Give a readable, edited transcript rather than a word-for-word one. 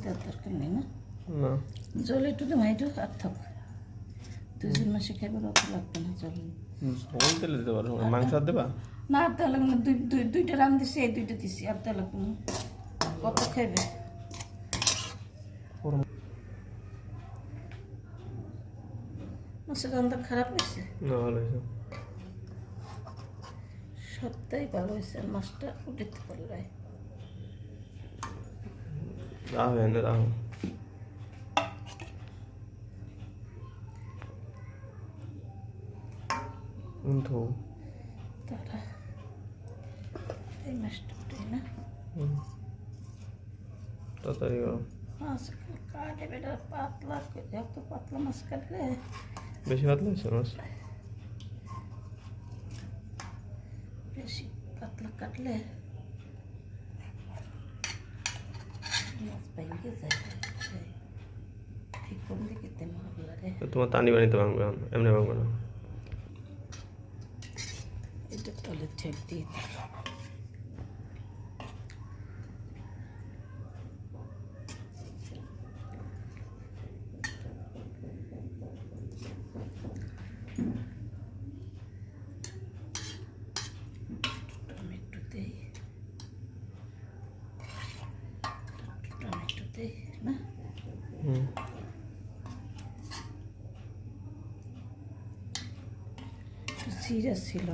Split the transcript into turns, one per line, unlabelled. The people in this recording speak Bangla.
দেওয়ার দরকার নেই না,
না
জল একটু দেবো, একটু আর থাক, 2 জন মাসে খাইবার অত লাগবে না জল।
ঝোল তেলে দিতে পারো, মাংস আর দেবা?
না আর দেওয়া লাগবে না, দুইটা রান দিছি, এই 2টা দিছি, আর দেওয়া লাগবে না। কত খাইবে? মাছের রান্না খারাপ হয়েছে?
না ভালো হয়েছে।
সবটাই ভালো হয়েছে, আর মাছটা উঠতে পারলে
রাখো এনে রাখো। কিন্তু
তারা এই মাছটা উঠে না,
তাড়াতাড়ি করো।
মাছ কাটে বেটা পাতলা, এত পাতলা মাছ কাটলে
বেশি পাতলা হয়েছে মাছ?
বেশি পাতলা কাটলে মাছ ভেঙে যায়। ঠিক কোন দিকে তেমন রে,
তোমার তানি বানিতে ভাঙবে, এমনি ভাঙবে না।
এটা তলে ছেড়ে দিয়ে টমেটো দেই, টমেটো দেই না, জিরা ছিল।